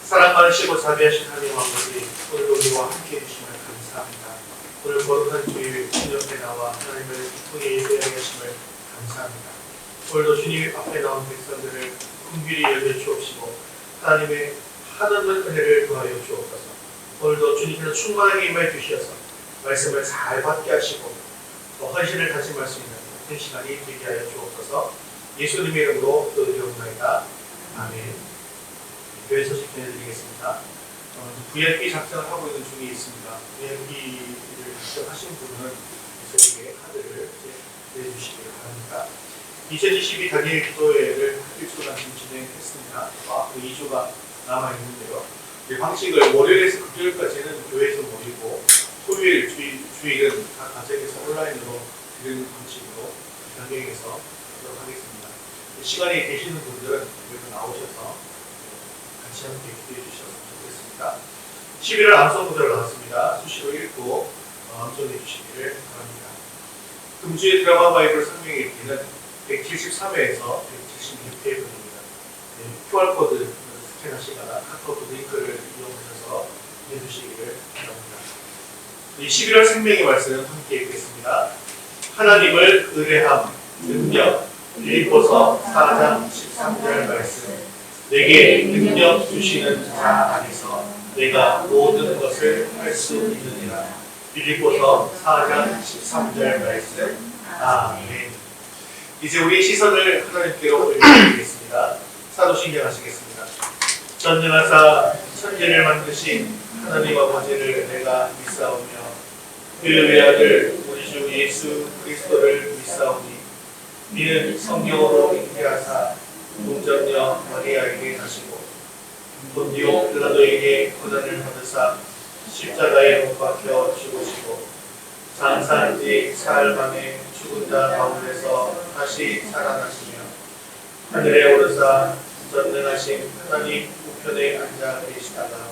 사랑 많으시고 자비하신 하나님 아버지, 오늘 우리와 함께 해주시면 감사합니다. 오늘 거룩한 주일 주님 앞에 나와 하나님을 기쁘게 예배하게 하심을 감사합니다. 오늘도 주님 앞에 나온 백성들을 긍휼히 여겨 주옵시고 하나님의 하나님의 은혜를 더하여 주옵소서. 오늘도 주님께서 충만하게 임하여 주시어서 말씀을 잘 받게 하시고 또 헌신을 다짐할 수 있는 같은 시간이 되게 하여 주옵소서. 예수님의 이름으로 기도드리옵나이다. 아멘. 교회 소식 전해드리겠습니다. VIP 작성을 하고 있는 중에 있습니다. VIP를 작성하신 분은 저에게 카드를 내주시기 바랍니다. 2022 단일 기도회를 일주간 지금 진행했습니다. 앞으로 2주가 남아있는데요. 방식을 월요일에서 금요일까지는 교회에서 모이고 토요일, 주일은 각 가정에서 온라인으로 드리는 방식으로 변경해서 하도록 하겠습니다. 시간이 되시는 분들은 여기 나오셔서 같이 함께 기도해 주셨으면 좋겠습니다. 11월 암송 구절을 나왔습니다. 수시로 읽고 암송해 주시기를 바랍니다. 금주의 드라마 바이블 성경 읽기는 173회에서 176회분입니다. QR코드 스캔하시거나 카카오톡 링크를 이용하셔서 해주시기를 바랍니다. 이 11월 생명의 말씀 함께 읽겠습니다. 하나님을 의뢰함, 능력, 빌립보서 4장 13절 말씀. 내게 능력 주시는 자 안에서 내가 모든 것을 할 수 있느니라. 빌립보서 4장 13절 말씀. 아멘. 이제 우리 시선을 하나님께로 올려드리겠습니다. 사도신경 하시겠습니다. 전능하사 천지를 만드신 하나님 아버지를 내가 믿사오며 그의 아들 우리 주 예수 그리스도를 믿사오니 이는 성령으로 잉태하사 동정녀 마리아에게 나시고 본디오 빌라도에게 고난을 받으사 십자가에 못 박혀 죽으시고 장사한 지 사흘 만에 죽은 자 가운데서 다시 살아나시며 하늘에 오르사 전능하신 하나님 우편에 앉아 계시다가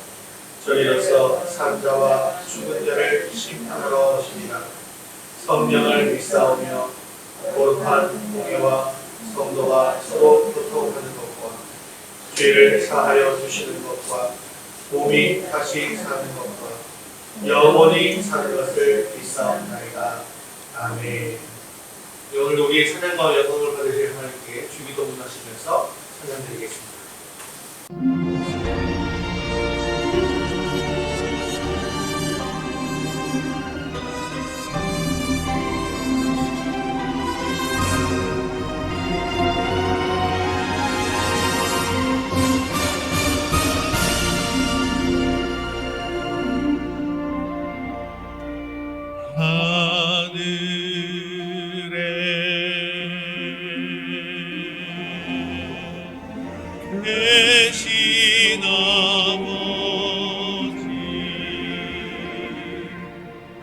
저리로서 산자와 죽은 자를 심판하러 오시리라. 성령을 믿사오며 거룩한 공예와 성도가 서로 교통하는 것과 죄를 사하여 주시는 것과 몸이 다시 사는 것과 영원히 사는 것을 믿사옵나이다. 아멘. 오늘도 우리의 찬양과 영광을 받으실 하나님께 주기도문하시면서 찬양드리겠습니다. 계신 아버지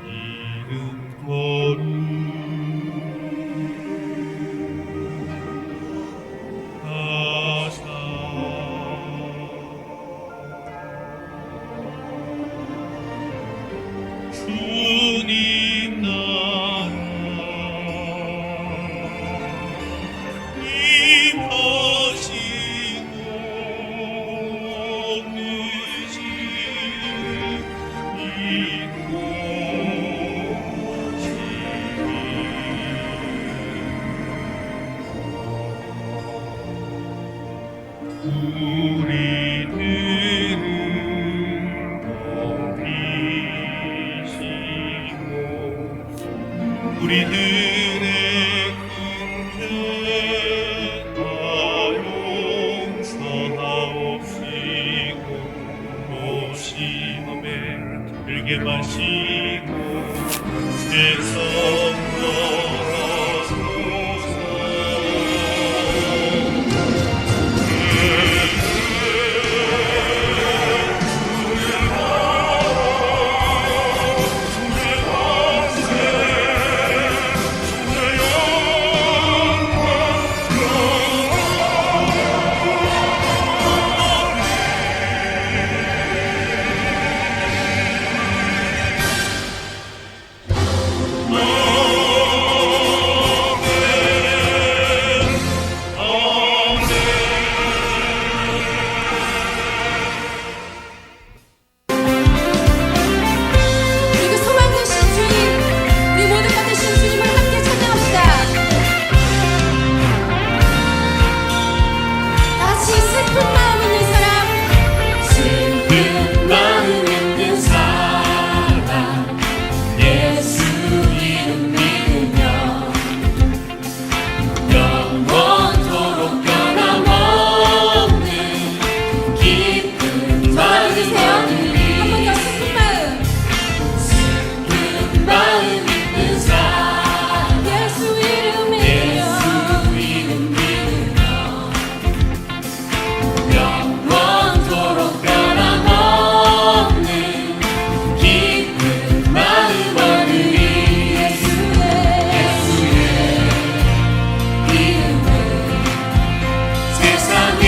이름 거룩하사 주님 나라 우리들의 큰죄 다 용서하옵시고 모심함에 들게 마시고 세상 Oh 기쁜 마음 있는 사람 예수 이름 믿으며 영원토록 변함없는 기쁜 마음 누리 슬픈 마음 있는 사람 예수 이름 믿으며 영원토록 변함없는 기쁜 마음 얻으리 예수의 이름은 세상의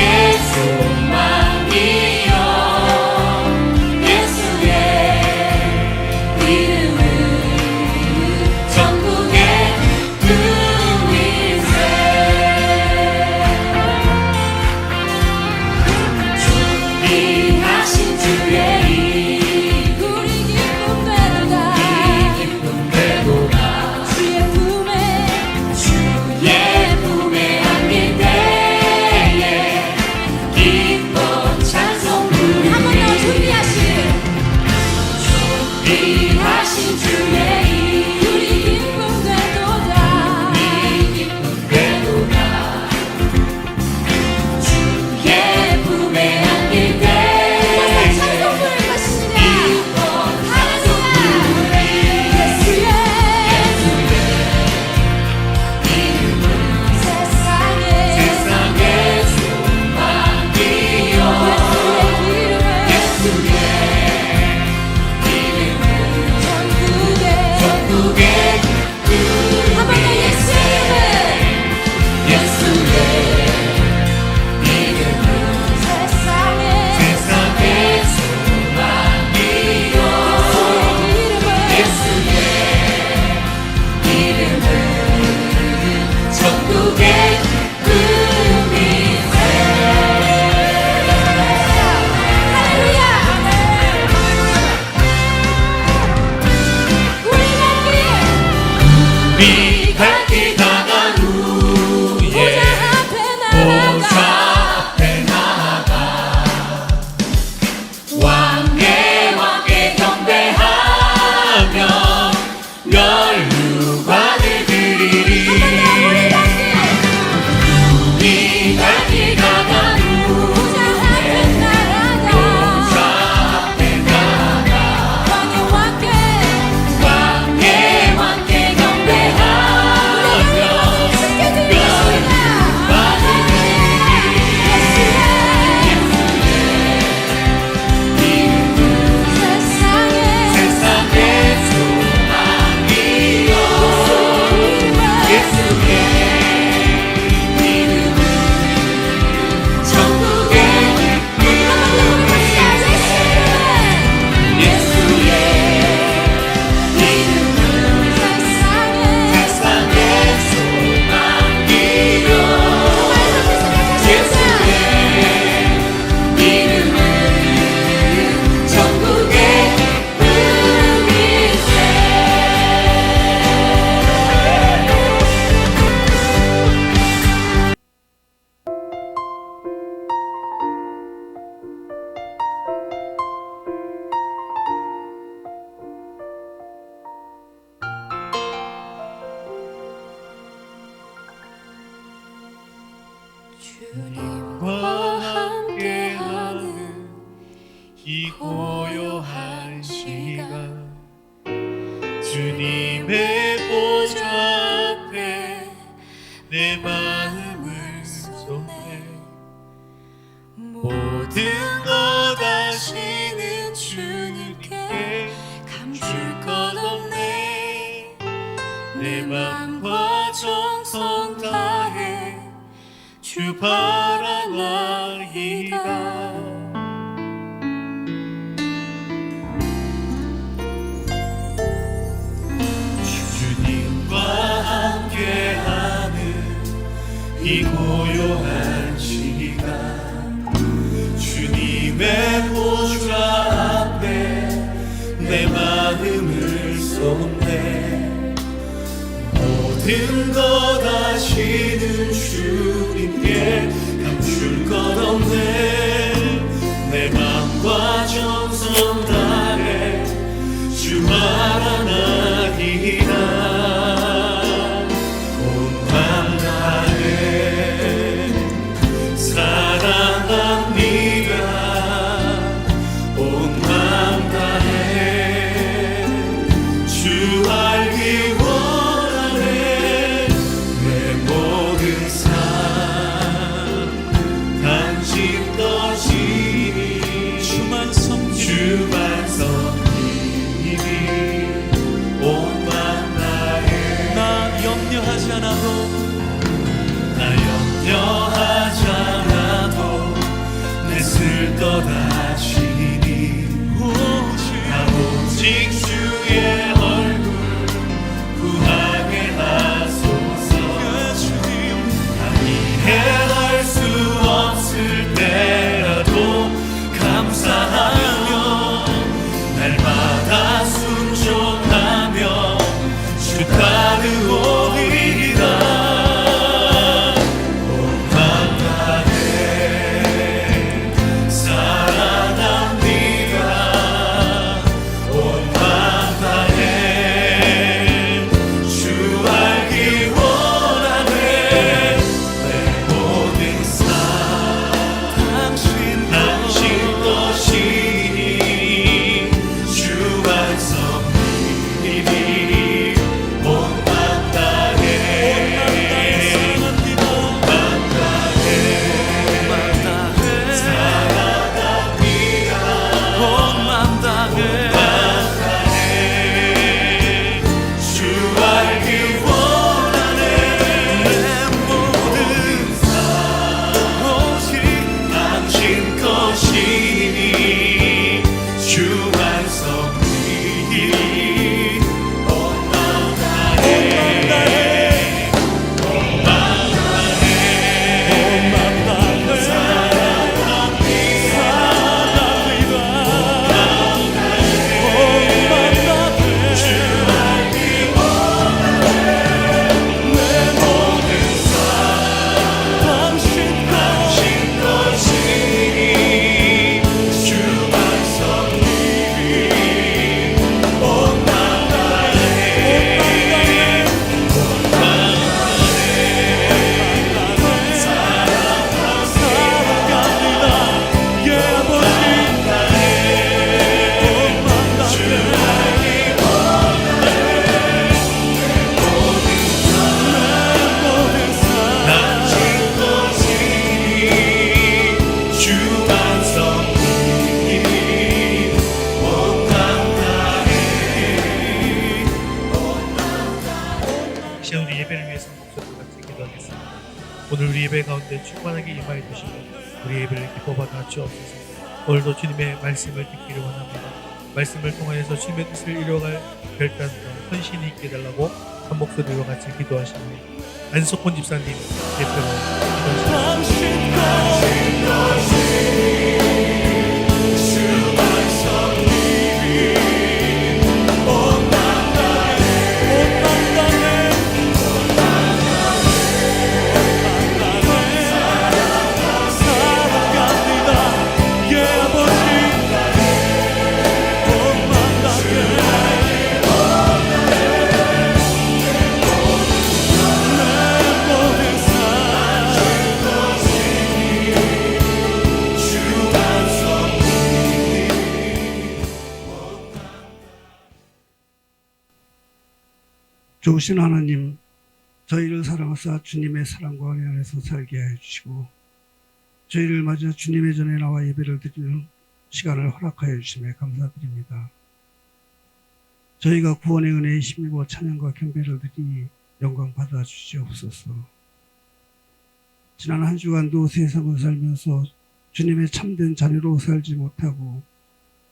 소망이요 예수의 이름은 천국의 꿈일세 준비하신 주의 이름 우리 기쁨 되도다 주의 품에 안길 때에 기뻐 찬송 부르리 준비하신 주의 이름 우리 기쁨 되도다 주의 품에 안길 때에 기뻐 찬송 부르리 예수의 이름은 세상의 소망이요 예수의 이름은 천국의 꿈 예수의 이름은 세상의 소망이요 예수의 이름은 천국의 꿈이세 우리 갈 길 다간 후에 보좌 앞에 나아가 왕께 경배하며 면류관을 드리리 우리 갈 길 다간 후에 보좌 앞에 나아가 왕께 경배하며 면류관을 세상의 소망이요 예수의 이름은 천국의 예수의 이름은 세상의 소망이요 예수의 이름은 천국의 꿈일세 주님과 함께하는 이 고요한 시간 주님의 보좌 앞에 내 마음을 쏟네 모든 것 아시는 주님께 감출 것 없네 내 맘과 정성 다해 주 바라나이다 주님과 함께하는 이 고요한 시간 주님의 보좌 앞에 내 마음을 쏟네 모든 것 아시는 주님께 감출 것 없네 내 맘과 것 아시니 오직 주의 얼굴 구하게 하소서. 이해할 수 없을 때라도 감사하며 날마다 순종하며 주 따르오리라. 우리 예배를 위해서 목소리를 같이 기도하겠습니다. 오늘 우리 예배 가운데 충만하게 임하여 주시고 우리 예배를 기뻐받아 주옵소서. 오늘도 주님의 말씀을 듣기를 원합니다. 말씀을 통하여서 주님의 뜻을 이루어갈 결단과 헌신이 있게 해달라고 한 목소리로 같이 기도하십니다. 안석훈 집사님 대표로 기도하십니다. 좋으신 하나님, 저희를 사랑하사 주님의 사랑과 은혜 안에서 살게 하여 주시고 저희를 맞아 주님의 전에 나와 예배를 드리는 시간을 허락하여 주심에 감사드립니다. 저희가 구원의 은혜에 힘입어 찬양과 경배를 드리니 영광 받아 주시옵소서. 지난 한 주간도 세상을 살면서 주님의 참된 자녀로 살지 못하고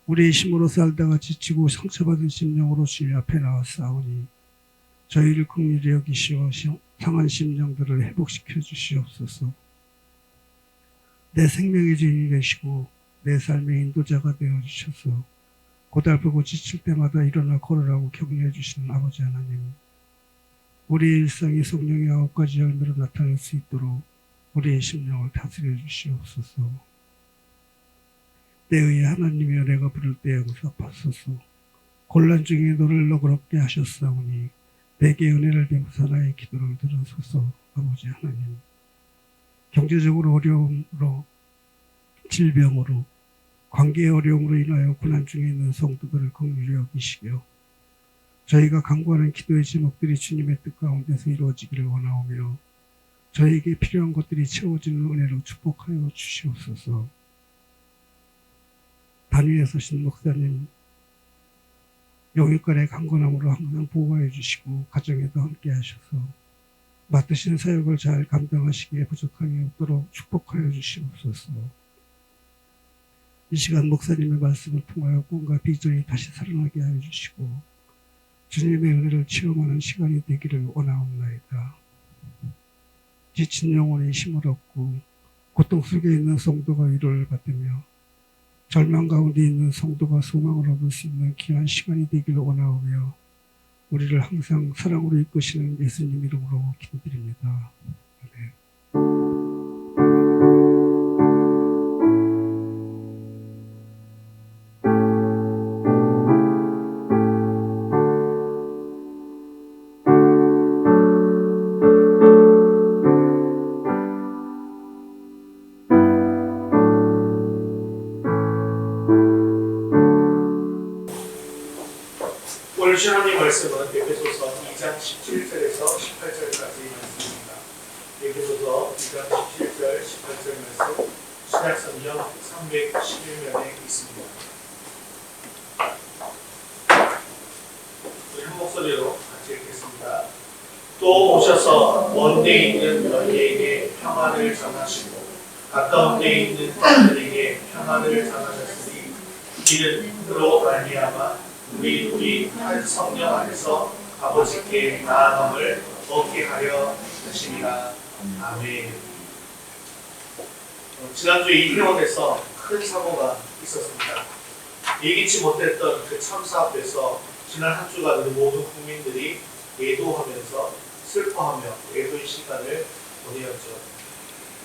우리의 힘으로 살다가 지치고 상처받은 심령으로 주님 앞에 나왔사오니 저희를 긍휼히 여기시어 상한 심령들을 회복시켜 주시옵소서. 내 생명의 주인이 되시고 내 삶의 인도자가 되어 주셔서 고달프고 지칠 때마다 일어나 걸으라고 격려해 주시는 아버지 하나님, 우리의 일상이 성령의 9가지 열매로 나타날 수 있도록 우리의 심령을 다스려 주시옵소서. 내 의에 하나님이여 내가 부를 때 응답하소서. 곤란 중에 너를 너그럽게 하셨사오니 내게 은혜를 베푸사 나의 기도를 들으소서. 아버지 하나님, 경제적으로 어려움으로, 질병으로, 관계의 어려움으로 인하여 고난 중에 있는 성도들을 긍휼히 여기시며 저희가 간구하는 기도의 제목들이 주님의 뜻 가운데서 이루어지기를 원하오며 저희에게 필요한 것들이 채워지는 은혜로 축복하여 주시옵소서. 단위에 서신 목사님, 영육간의 강건함으로 항상 보호해 주시고 가정에도 함께 하셔서 맡으신 사역을 잘 감당하시기에 부족함이 없도록 축복하여 주시옵소서. 이 시간 목사님의 말씀을 통하여 꿈과 비전이 다시 살아나게 하여 주시고 주님의 은혜를 체험하는 시간이 되기를 원하옵나이다. 지친 영혼이 힘을 얻고 고통 속에 있는 성도가 위로를 받으며 절망 가운데 있는 성도가 소망을 얻을 수 있는 귀한 시간이 되기를 원하오며 우리를 항상 사랑으로 이끄시는 예수님 이름으로 기도드립니다. 아멘. 오늘 하나님 말씀은 에베소서 2장 17절에서 18절까지 말씀입니다. 에베소서 2장 17절, 18절 말씀 신약성경 311면에 있습니다. 우리 한 목소리로 같이 읽겠습니다. 또 오셔서 먼 데 있는 너희에게 평안을 전하시고 가까운 데 있는 자들에게 평안을 전하셨으니 이는 그로 말미암아 우리 한 성령 안에서 아버지께 나아감을 얻게 하려 하심이라. 아멘. 지난주에 이태원에서 큰 사고가 있었습니다. 예기치 못했던 그 참사 앞에서 지난 한 주간 모든 국민들이 애도하면서 슬퍼하며 애도의 시간을 보내었죠.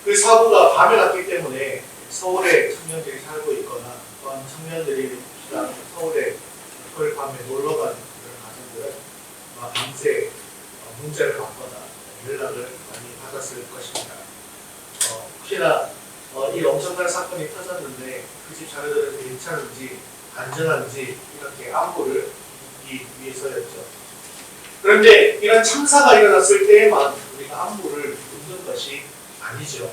그 사고가 밤에 났기 때문에 서울에 청년들이 살고 있거나 또한 청년들이 서울에 그 밤에 놀러 가는 그런 가정들은 밤새 문자를 받거나 연락을 많이 받았을 것입니다. 혹시나 이 엄청난 사건이 터졌는데 그 집 자녀들은 괜찮은지 안전한지 이렇게 안부를 묻기 위해서였죠. 그런데 이런 참사가 일어났을 때에만 우리가 안부를 묻는 것이 아니죠.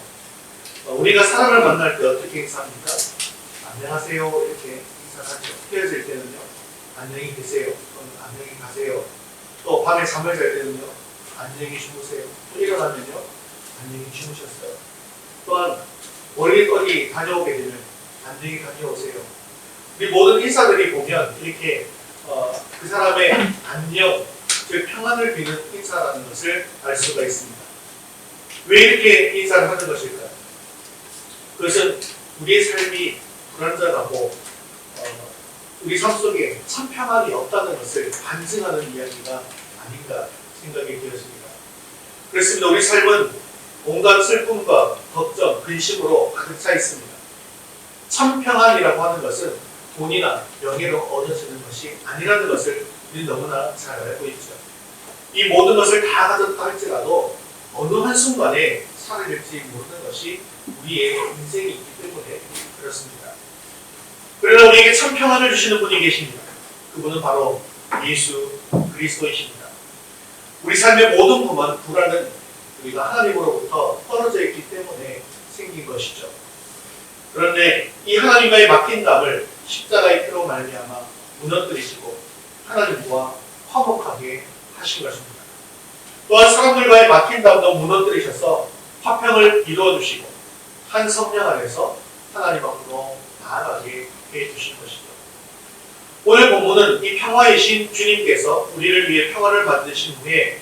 우리가 사람을 만날 때 어떻게 인사합니까? 안녕하세요 이렇게 인사를 하죠. 헤어질 때는요 안녕히 계세요 또는 안녕히 가세요. 또 밤에 잠을 잘 때는요 안녕히 주무세요. 또 일어나면요 안녕히 주무셨어요. 또한 어디 다녀오게 되면 안녕히 다녀오세요. 우리 모든 인사들이 보면 이렇게 그 사람의 안녕, 즉 평안을 비는 인사라는 것을 알 수가 있습니다. 왜 이렇게 인사를 하는 것일까요? 그것은 우리의 삶이 불안정하고 우리 삶 속에 참 평안이 없다는 것을 반증하는 이야기가 아닌가 생각이 되었습니다. 그렇습니다. 우리 삶은 온갖 슬픔과 걱정, 근심으로 가득 차 있습니다. 참 평안이라고 하는 것은 돈이나 명예로 얻어지는 것이 아니라는 것을 우리는 너무나 잘 알고 있죠. 이 모든 것을 다 가졌다 할지라도 어느 한순간에 사라질지 모르는 것이 우리의 인생이 있기 때문에 그렇습니다. 그러나 우리에게 참 평안을 주시는 분이 계십니다. 그분은 바로 예수 그리스도이십니다. 우리 삶의 모든 불안은 우리가 하나님으로부터 떨어져 있기 때문에 생긴 것이죠. 그런데 이 하나님과의 맡긴담을 십자가의 피로 말미암아 무너뜨리시고 하나님과 화목하게 하신 것입니다. 또한 사람들과의 맡긴담도 무너뜨리셔서 화평을 이루어주시고 한 성령 안에서 하나님 앞으로 나아가게 해주신 것이죠. 오늘 본문은 이 평화의 신 주님께서 우리를 위해 평화를 만드신 후에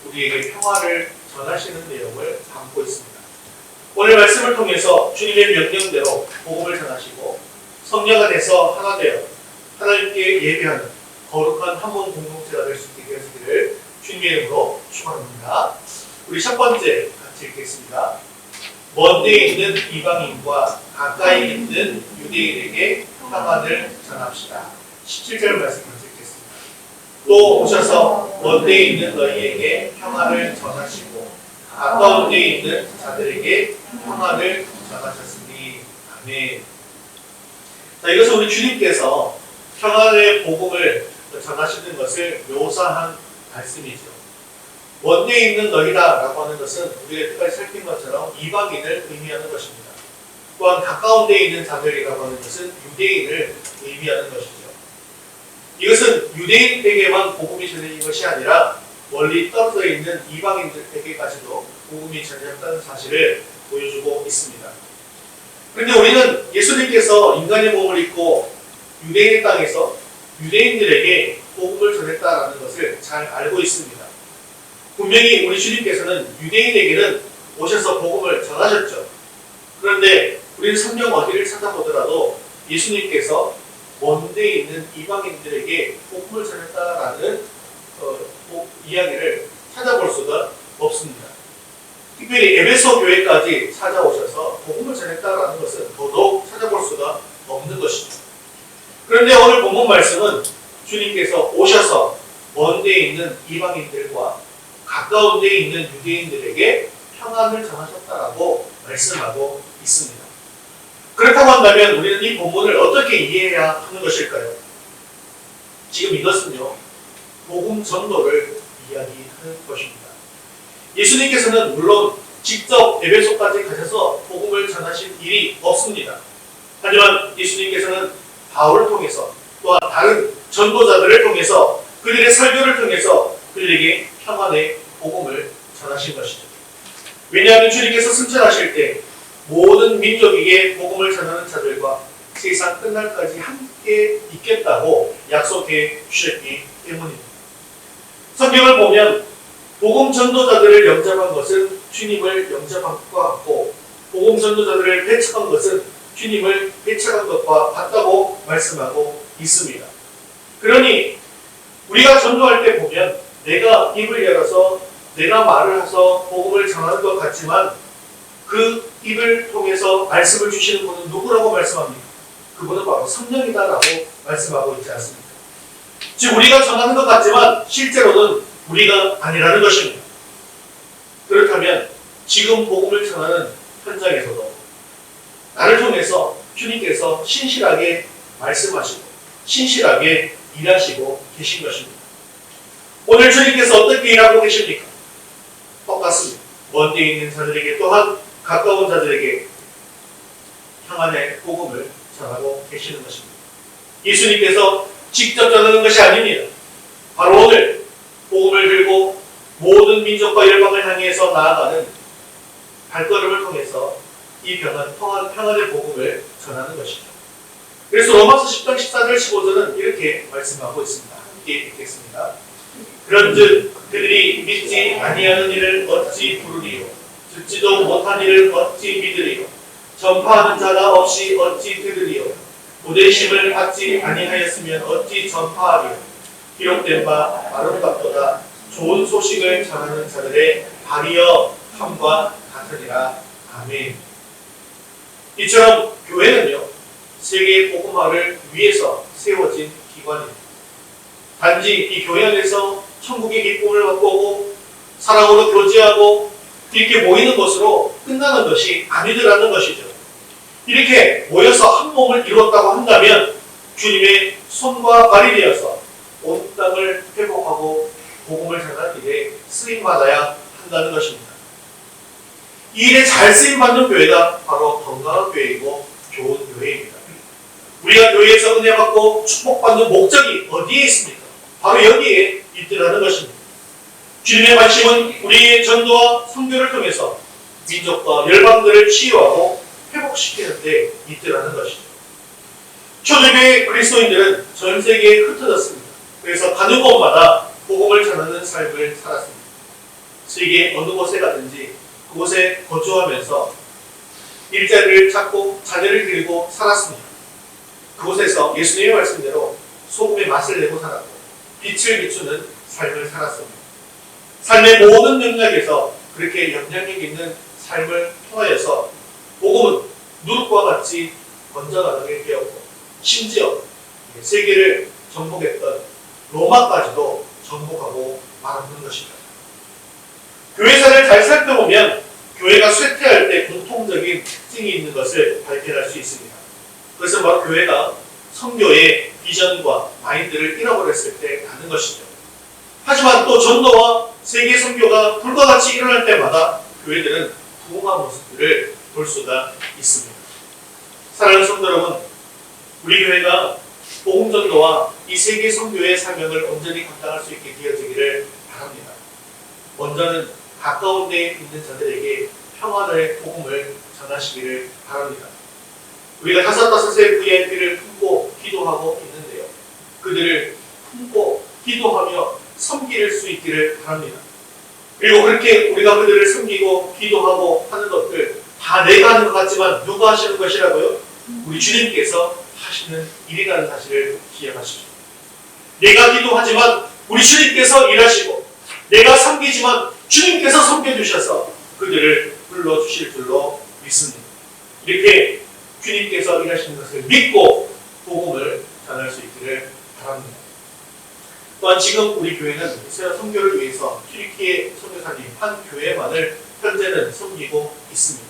우리에게 평화를 전하시는 내용을 담고 있습니다. 오늘 말씀을 통해서 주님의 명령대로 복음을 전하시고 성령 안에서 하나 되어 하나님께 예배하는 거룩한 한몸 공동체가 될 수 있게 되었기를 주님의 이름으로 축원합니다. 우리 첫 번째 같이 읽겠습니다. 먼 데에 있는 이방인과 가까이 있는 유대인에게 평안을 전합시다. 17절 말씀 같이 읽겠습니다. 또 오셔서 먼 데에 있는 너희에게 평안을 전하시고 가까운 데에 있는 자들에게 평안을 전하셨으니. 아멘. 자, 이것은 우리 주님께서 평안의 복음을 전하시는 것을 묘사한 말씀이죠. 먼 데에 있는 너희다라고 하는 것은 우리가 여태까지 살핀 것처럼 이방인을 의미하는 것입니다. 또한 가까운 데에 있는 자들이라고 하는 것은 유대인을 의미하는 것이죠. 이것은 유대인에게만 복음이 전해진 것이 아니라 멀리 떨어져 있는 이방인들에게까지도 복음이 전해졌다는 사실을 보여주고 있습니다. 그런데 우리는 예수님께서 인간의 몸을 입고 유대인의 땅에서 유대인들에게 복음을 전했다라는 것을 잘 알고 있습니다. 분명히 우리 주님께서는 유대인에게는 오셔서 복음을 전하셨죠. 그런데 우리는 성경 어디를 찾아보더라도 예수님께서 먼데 있는 이방인들에게 복음을 전했다라는 이야기를 찾아볼 수가 없습니다. 특별히 에베소 교회까지 찾아오셔서 복음을 전했다라는 것은 더더욱 찾아볼 수가 없는 것이죠. 그런데 오늘 본문 말씀은 주님께서 오셔서 먼 데 있는 이방인들과 가까운 데 있는 유대인들에게 평안을 전하셨다라고 말씀하고 있습니다. 그렇다고 한다면 우리는 이 본문을 어떻게 이해해야 하는 것일까요? 지금 이것은요, 복음 전도를 이야기하는 것입니다. 예수님께서는 물론 직접 에베소까지 가셔서 복음을 전하신 일이 없습니다. 하지만 예수님께서는 바울을 통해서 또한 다른 전도자들을 통해서 그들의 설교를 통해서 그들에게 평안의 복음을 전하신 것이죠. 왜냐하면 주님께서 승천하실 때 모든 민족에게 복음을 전하는 자들과 세상 끝날까지 함께 있겠다고 약속해 주셨기 때문입니다. 성경을 보면 복음 전도자들을 영접한 것은 주님을 영접한 것과 같고 복음 전도자들을 배척한 것은 주님을 배척한 것과 같다고 말씀하고 있습니다. 그러니 우리가 전도할 때 보면 내가 입을 열어서 내가 말을 해서 복음을 전하는 것 같지만 그 입을 통해서 말씀을 주시는 분은 누구라고 말씀합니까? 그분은 바로 성령이다라고 말씀하고 있지 않습니까? 즉 우리가 전하는 것 같지만 실제로는 우리가 아니라는 것입니다. 그렇다면 지금 복음을 전하는 현장에서도 나를 통해서 주님께서 신실하게 말씀하시고 신실하게 일하시고 계신 것입니다. 오늘 주님께서 어떻게 일하고 계십니까? 똑같습니다. 먼 데 있는 자들에게 또한 가까운 자들에게 평안의 복음을 전하고 계시는 것입니다. 예수님께서 직접 전하는 것이 아닙니다. 바로 오늘 복음을 들고 모든 민족과 열방을 향해서 나아가는 발걸음을 통해서 이 평안의 복음을 전하는 것이죠. 그래서 로마서 10장 14절 15절은 이렇게 말씀하고 있습니다. 함께 읽겠습니다. 그런즉 그들이 믿지 아니하는 일을 어찌 부르리요 듣지도 못한 일을 어찌 믿으리요 전파하는 자가 없이 어찌 들으리요 보내심을 받지 아니하였으면 어찌 전파하리요 기록된 바 아름답도다 좋은 소식을 전하는 자들의 발이여 함과 같으니라. 아멘. 이처럼 교회는요 세계 복음화를 위해서 세워진 기관입니다. 단지 이 교회 안에서 천국의 기쁨을 맛보고 사랑으로 교제하고 이렇게 모이는 것으로 끝나는 것이 아니더라는 것이죠. 이렇게 모여서 한 몸을 이루었다고 한다면 주님의 손과 발이 되어서 온 땅을 회복하고 복음을 전하는 일에 쓰임받아야 한다는 것입니다. 이 일에 잘 쓰임받는 교회가 바로 건강한 교회이고 좋은 교회입니다. 우리가 교회에서 은혜 받고 축복받는 목적이 어디에 있습니까? 바로 여기에 있더라는 것입니다. 주님의 관심은 우리의 전도와 선교를 통해서 민족과 열방들을 치유하고 회복시키는 데 있더라는 것이죠. 초대교회 그리스도인들은 전 세계에 흩어졌습니다. 그래서 가는 곳마다 복음을 전하는 삶을 살았습니다. 세계 어느 곳에 가든지 그곳에 거주하면서 일자리를 찾고 자녀를 기르고 살았습니다. 그곳에서 예수님의 말씀대로 소금의 맛을 내고 살았고 빛을 비추는 삶을 살았습니다. 삶의 모든 영역에서 그렇게 영향력 있는 삶을 통하여서 복음은 누룩과 같이 번져나가게 되었고 심지어 세계를 정복했던 로마까지도 정복하고 말았는 것입니다. 교회사를 잘 살펴보면 교회가 쇠퇴할 때 공통적인 특징이 있는 것을 발견할 수 있습니다. 그것은 바로 교회가 선교의 비전과 마인드를 잃어버렸을 때 가는 것이죠. 하지만 또 전도와 세계 선교가 불과 같이 일어날 때마다 교회들은 부흥한 모습들을 볼 수가 있습니다. 사랑하는 성도 여러분, 우리 교회가 복음 전도와 이 세계 선교의 사명을 온전히 감당할 수 있게 되어지기를 바랍니다. 먼저는 가까운 데에 있는 자들에게 평안의 복음을 전하시기를 바랍니다. 우리가 다섯의 VIP를 품고 기도하고 있는데요. 그들을 품고 기도하며 섬길 수 있기를 바랍니다. 그리고 그렇게 우리가 그들을 섬기고 기도하고 하는 것들 다 내가 하는 것 같지만 누가 하시는 것이라고요? 우리 주님께서 하시는 일이라는 사실을 기억하십시오. 내가 기도하지만 우리 주님께서 일하시고 내가 섬기지만 주님께서 섬겨주셔서 그들을 불러주실 줄로 믿습니다. 이렇게 주님께서 일하시는 것을 믿고 복음을 전할 수 있기를 바랍니다. 또한 지금 우리 교회는 이스라엘 선교를 위해서 튀르키예 선교사님 한 교회만을 현재는 섬기고 있습니다.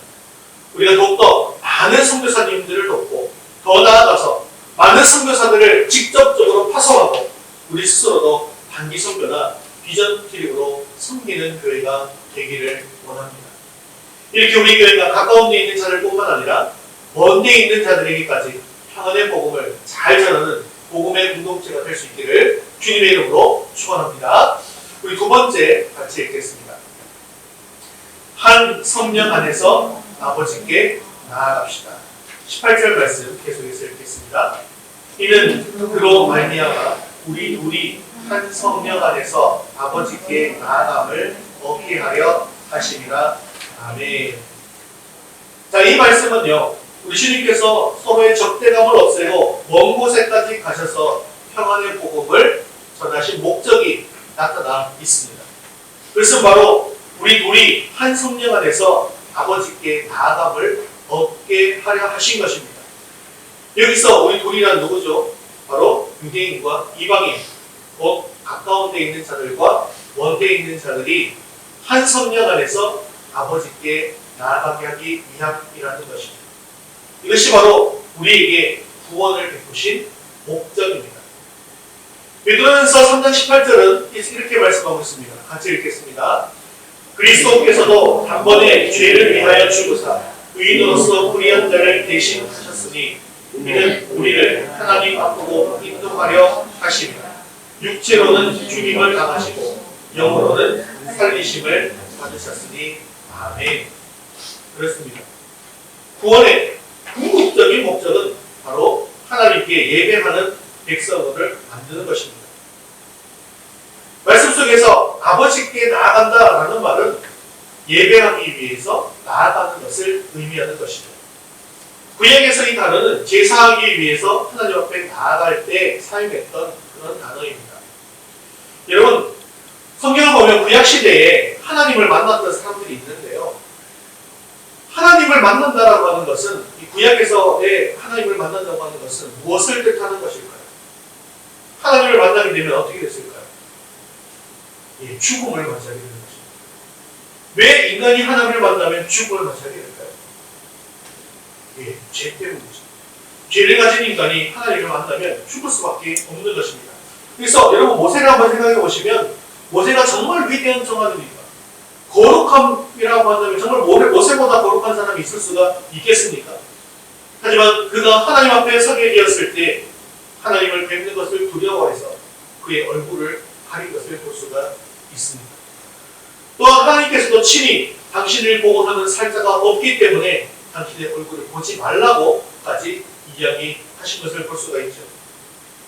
우리가 더욱더 많은 선교사님들을 돕고 더 나아가서 많은 선교사들을 직접적으로 파송하고 우리 스스로도 단기 선교나 비전 트립으로 섬기는 교회가 되기를 원합니다. 이렇게 우리 교회가 가까운 데 있는 자들뿐만 아니라 먼 데 있는 자들에게까지 평안의 복음을 잘 전하는 복음의 공동체가 될 수 있기를 주님의 이름으로 축원합니다. 우리 두 번째 같이 읽겠습니다. 한 성령 안에서 아버지께 나아갑시다. 18절 말씀 계속해서 읽겠습니다. 이는 그로 말미암아 우리 둘이 한 성령 안에서 아버지께 나아감을 얻게 하려 하심이라. 아멘. 자, 이 말씀은요, 우리 주님께서 서로의 적대감을 없애고 먼 곳에까지 가셔서 평안의 복음을 전하신 목적이 나타나 있습니다. 그것은 바로 우리 둘이 한 성령 안에서 아버지께 나아감을 얻게 하려 하신 것입니다. 여기서 우리 둘이란 누구죠? 바로 유대인과 이방인, 가까운 데 있는 자들과 먼 데 있는 자들이 한 성령 안에서 아버지께 나아가게 하기 위함이라는 것입니다. 이것이 바로 우리에게 구원을 베푸신 목적입니다. 베드로전서 3장 18절은 이렇게 말씀하고 있습니다. 같이 읽겠습니다. 그리스도께서도 단번에 죄를 위하여 죽으사 의인으로서 불의한 자를 대신하셨으니 이는 우리를 하나님 앞으로 인도하려 하심이라. 육체로는 죽임을 당하시고 영으로는 살리심을 받으셨으니 아멘. 그렇습니다. 구원의 궁극적인 목적은 바로 하나님께 예배하는 백성을 만드는 것입니다. 말씀 속에서 아버지께 나아간다라는 말은 예배하기 위해서 나아가는 것을 의미하는 것입니다. 구약에서 이 단어는 제사하기 위해서 하나님 앞에 나아갈 때 사용했던 그런 단어입니다. 여러분, 성경을 보면 구약시대에 하나님을 만났던 사람들이 있는데요. 하나님을 만난다라고 하는 것은, 이 구약에서의 하나님을 만난다고 하는 것은 무엇을 뜻하는 것일까요? 하나님을 만나게 되면 어떻게 됐을까요? 예, 죽음을 맞이하게 되는 것입니다. 왜 인간이 하나님을 만나면 죽음을 맞이하게 될까요? 예, 죄 때문이죠. 죄를 가진 인간이 하나님을 만나면 죽을 수밖에 없는 것입니다. 그래서 여러분 모세를 한번 생각해 보시면 모세가 정말 위대한 정하입니다. 거룩함이라고 한다면 정말 모세보다 거룩한 사람이 있을 수가 있겠습니까? 하지만 그가 하나님 앞에 서게 되었을 때 하나님을 뵙는 것을 두려워해서 그의 얼굴을 가린 것을 볼 수가 있습니다. 또한 하나님께서도 친히 당신을 보고서는 살자가 없기 때문에 당신의 얼굴을 보지 말라고까지 이야기하신 것을 볼 수가 있죠.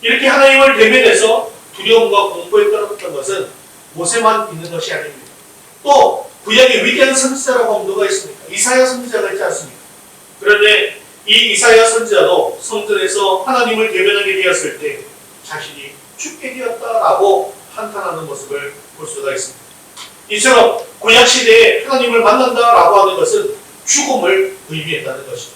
이렇게 하나님을 대면해서 두려움과 공포에 떨어졌던 것은 모세만 있는 것이 아닙니다. 또 구약의 위대한 선지자라고 하면 누가 있습니까? 이사야 선지자가 있지 않습니까? 그런데 이 이사야 선지자도 성전에서 하나님을 대면하게 되었을 때 자신이 죽게 되었다라고 한탄하는 모습을 볼 수가 있습니다. 이처럼 구약시대에 하나님을 만난다라고 하는 것은 죽음을 의미했다는 것이죠.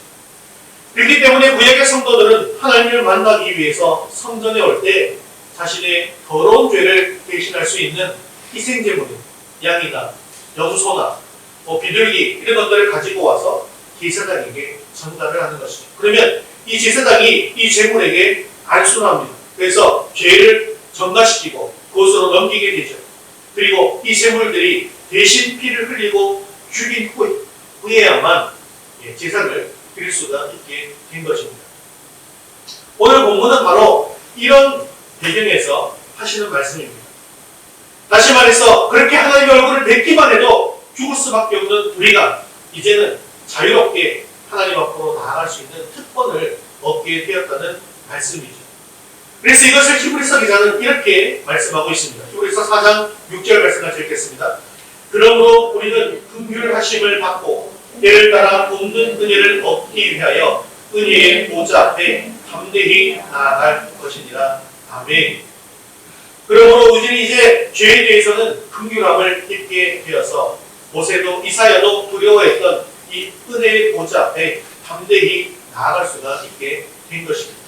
그렇기 때문에 구약의 성도들은 하나님을 만나기 위해서 성전에 올 때 자신의 더러운 죄를 대신할 수 있는 희생제물인 양이나 염소나 비둘기 이런 것들을 가지고 와서 제사장에게 전달을 하는 것이죠. 그러면 이 제사장이 이 제물에게 안수합니다. 그래서 죄를 전가시키고 그것으로 넘기게 되죠. 그리고 이 제물들이 대신 피를 흘리고 죽인 후에야만 제사를 드릴 수가 있게 된 것입니다. 오늘 본문은 바로 이런 배경에서 하시는 말씀입니다. 다시 말해서 그렇게 하나님의 얼굴을 뵙기만 해도 죽을 수밖에 없는 우리가 이제는 자유롭게 하나님 앞으로 나아갈 수 있는 특권을 얻게 되었다는 말씀이죠. 그래서 이것을 히브리서 기자는 이렇게 말씀하고 있습니다. 히브리서 4장 6절 말씀 같이 읽겠습니다. 그러므로 우리는 긍휼하심을 받고 때를 따라 돕는 은혜를 얻기 위하여 은혜의 보좌 앞에 담대히 나아갈 것이니라. 아멘. 그러므로 우리는 이제 죄에 대해서는 긍휼함을 입게 되어서 모세도 이사야도 두려워했던 이 은혜의 보좌 앞에 담대히 나아갈 수가 있게 된 것입니다.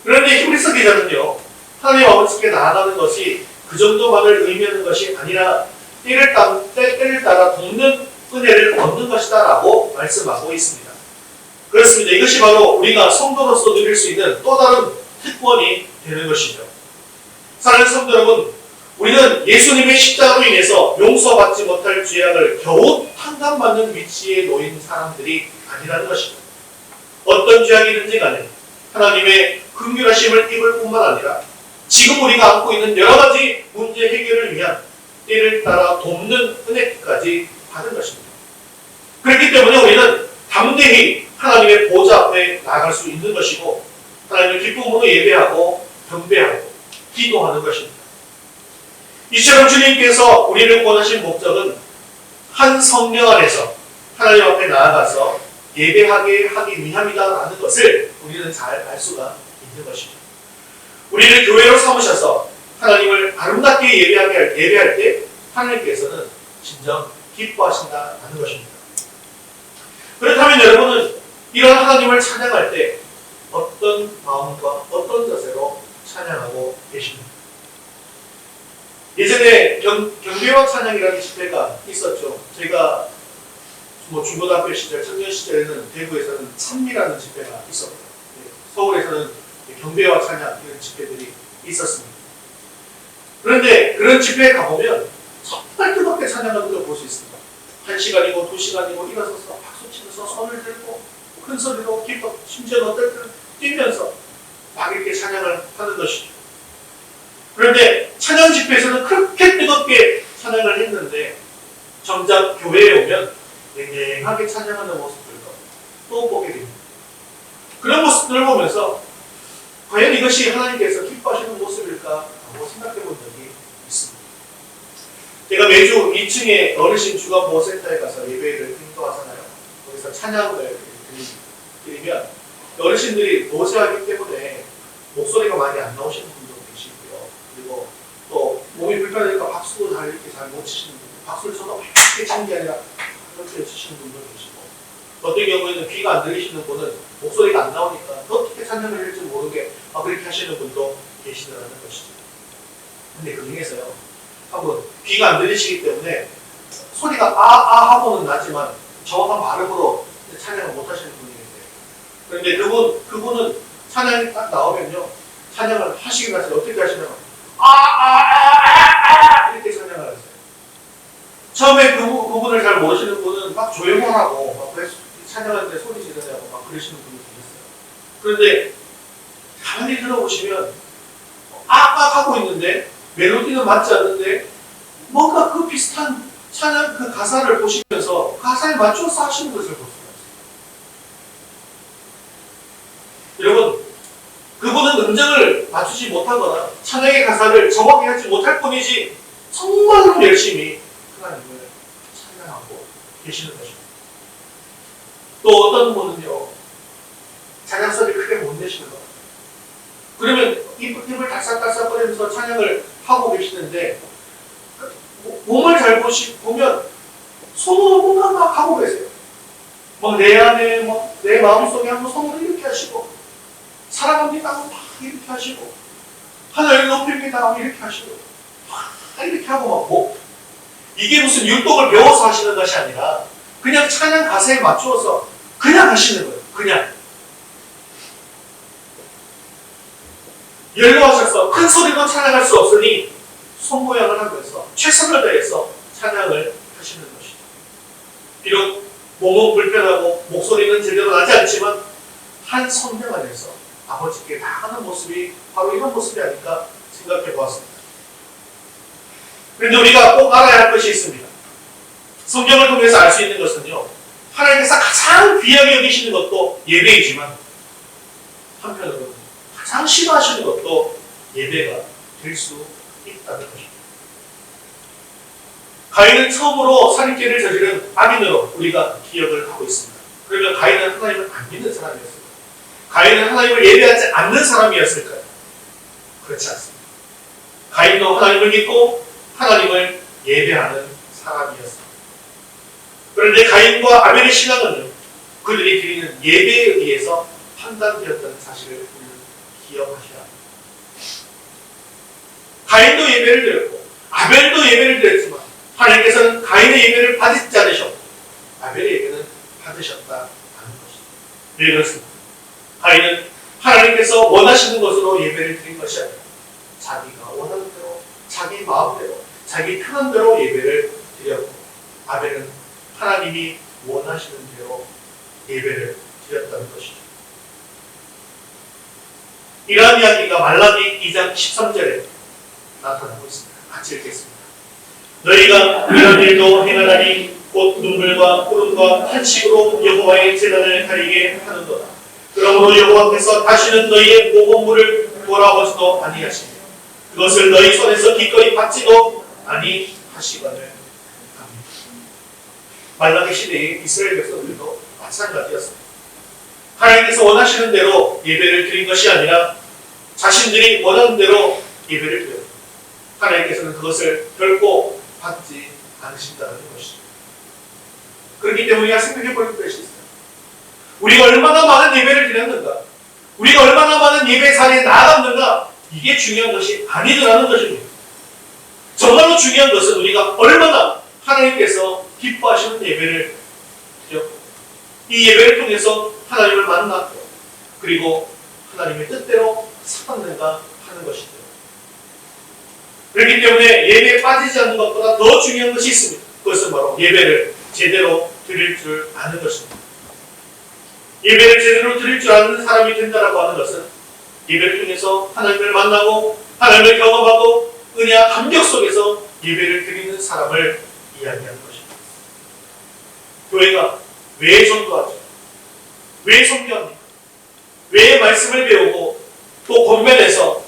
그런데 히브리서 기자는요, 하나님 아버지께 나아가는 것이 그 정도만을 의미하는 것이 아니라 때를 따라 돕는 은혜를 얻는 것이다 라고 말씀하고 있습니다. 그렇습니다. 이것이 바로 우리가 성도로서 누릴 수 있는 또 다른 특권이 되는 것이죠. 사랑하는 성도 여러분, 우리는 예수님의 십자가로 인해서 용서받지 못할 죄악을 겨우 판단받는 위치에 놓인 사람들이 아니라는 것입니다. 어떤 죄악이든지 간에 하나님의 긍휼하심을 입을 뿐만 아니라 지금 우리가 안고 있는 여러 가지 문제 해결을 위한 때를 따라 돕는 은혜까지 받은 것입니다. 그렇기 때문에 우리는 담대히 하나님의 보좌 앞에 나아갈 수 있는 것이고 하나님의 기쁨으로 예배하고 경배하고 기도하는 것입니다. 이처럼 주님께서 우리를 원하신 목적은 한 성령 안에서 하나님 앞에 나아가서 예배하게 하기 위함이다라는 것을 우리는 잘 알 수가 있는 것입니다. 우리를 교회로 삼으셔서 하나님을 아름답게 예배할 때 하나님께서는 진정 기뻐하신다는 것입니다. 그렇다면 여러분은 이런 하나님을 찬양할 때 어떤 마음과 어떤 자세로 찬양하고 계십니까? 예전에 경배와 찬양이라는 집회가 있었죠. 제가 중고등학교 시절, 청년 시절에는 대구에서는 찬미라는 집회가 있었고요. 서울에서는 경배와 찬양 이런 집회들이 있었습니다. 그런데 그런 집회에 가보면 정말 뜨겁게 찬양하는 걸 볼 수 있습니다. 1시간이고 2시간이고 일어서서 박수 치면서 손을 들고 큰 소리로 기뻐, 심지어 어떨 때는 뛰면서 막 이렇게 찬양을 하는 것이죠. 그런데 찬양 집회에서는 그렇게 뜨겁게 찬양을 했는데 정작 교회에 오면 냉랭하게 찬양하는 모습들을 또 보게 됩니다. 그런 모습들을 보면서 과연 이것이 하나님께서 기뻐하시는 모습일까 하고 생각해 본 적이 있습니다. 제가 매주 2층에 어르신 주간보호센터에 가서 예배를 인도하잖아요. 거기서 찬양을 드리면 어르신들이 노쇠하기 때문에 목소리가 많이 안 나오시는 분도 계시고요. 그리고 또 몸이 불편하니까 박수도 잘 이렇게 잘 못 치시는 분들, 박수를 쳐도 이렇게 치는 게 아니라 이렇게 치시는 분도 계시고, 어떤 경우에는 귀가 안 들리시는 분은 목소리가 안 나오니까 어떻게 찬양을 해야 할지 모르게 그렇게 하시는 분도 계시더라는 것이죠. 근데 그 중에서요, 한번 귀가 안 들리시기 때문에 소리가 하고는 나지만 정확한 발음으로 찬양을 못 하시는 분이 계세요. 그런데 그분은 찬양이 딱 나오면요, 찬양을 하시기 나서 어떻게 하시냐면 이렇게 찬양을 하세요. 처음에 그분을 잘 모르시는 분은 막 조용하라고 막 찬양하는데 소리 지르냐고 막 그러시는 분이 계셨어요. 그런데 가만히 들어보시면 하고 있는데 멜로디는 맞지 않는데 뭔가 그 비슷한 찬양 그 가사를 보시면서 가사에 맞춰서 하시는 것을 볼 수가 있어요. 여러분, 그분은 음정을 맞추지 못하거나 찬양의 가사를 정확히 하지 못할 뿐이지 정말로 열심히 하나님을 찬양하고 계시는 것입니다. 또 어떤 분은요, 찬양 소리 크게 못 내시는 거예요. 그러면 입을 달싹달싹거리면서 찬양을 하고 계시는데 몸을 잘 보면 손으로 뭔가 막 하고 계세요. 막 내 안에 내 마음속에 한번 손으로 이렇게 하시고 사랑합니다 하고 막 이렇게 하시고 하나님 높입니다 이렇게 하시고 막 이렇게 하고 막 이게 무슨 율동을 배워서 하시는 것이 아니라 그냥 찬양 가사에 맞추어서 그냥 하시는 거예요. 그냥 열거하셔서 큰 소리로 찬양할 수 없으니 손모양을 하면서 최선을 다해서 찬양을 하시는 것이죠. 비록 몸은 불편하고 목소리는 제대로 나지 않지만 한 성령 안에서 아버지께 나아가는 모습이 바로 이런 모습이 아닐까 생각해 보았습니다. 그런데 우리가 꼭 알아야 할 것이 있습니다. 성경을 통해서 알 수 있는 것은요, 하나님께서 가장 귀하게 여기시는 것도 예배이지만 한편으로는 가장 싫어하시는 것도 예배가 될 수 있다는 것입니다. 가인은 처음으로 살인죄를 저지른 악인으로 우리가 기억을 하고 있습니다. 그러면 가인은 하나님을 안 믿는 사람이었습니다. 가인은 하나님을 예배하지 않는 사람이었을까요? 그렇지 않습니다. 가인도 하나님을 믿고 하나님을 예배하는 사람이었습니다. 그런데 가인과 아벨의 신앙은요, 그들이 드리는 예배에 의해서 판단되었다는 사실을 우리는 기억하셔야 합니다. 가인도 예배를 드렸고 아벨도 예배를 드렸지만 하나님께서는 가인의 예배를 받지 않으셨고 아벨의 예배는 받으셨다는 것입니다. 왜 그렇습니까? 가인은 하나님께서 원하시는 것으로 예배를 드린 것이 아니라 자기가 원하는 대로, 자기 마음대로, 자기 편한 대로 예배를 드렸고 아벨은 하나님이 원하시는 대로 예배를 드렸다는 것이죠. 이러한 이야기가 말라기 2장 13절에 나타나고 있습니다. 같이 읽겠습니다. 너희가 이런 일도 행하나니 곧 눈물과 구름과 탄식으로 여호와의 제단을 가리게 하는도다. 그러므로 여호와께서 다시는 너희의 모범물을 돌아보지도 아니하시며 그것을 너희 손에서 기꺼이 받지도 아니하시거늘 합니다. 말라기 시대의 이스라엘 백성들도 마찬가지였습니다. 하나님께서 원하시는 대로 예배를 드린 것이 아니라 자신들이 원하는 대로 예배를 드렸습니다. 하나님께서는 그것을 결코 받지 않으신다는 것이죠. 그렇기 때문에 우리가 생각해 볼 것이 있어요. 우리가 얼마나 많은 예배를 드렸는가, 우리가 얼마나 많은 예배 자리에 나아갔는가, 이게 중요한 것이 아니더라는 것입니다. 정말로 중요한 것은 우리가 얼마나 하나님께서 기뻐하시는 예배를 드렸고 이 예배를 통해서 하나님을 만났고 그리고 하나님의 뜻대로 살았는가 하는 것이죠. 그렇기 때문에 예배에 빠지지 않는 것보다 더 중요한 것이 있습니다. 그것은 바로 예배를 제대로 드릴 줄 아는 것입니다. 예배를 제대로 드릴 줄 아는 사람이 된다라고 하는 것은 예배를 통해서 하나님을 만나고 하나님을 경험하고 은혜와 감격 속에서 예배를 드리는 사람을 이야기하는 것입니다. 교회가 왜 전도하죠? 왜 선교합니까? 왜 말씀을 배우고 또 권면해서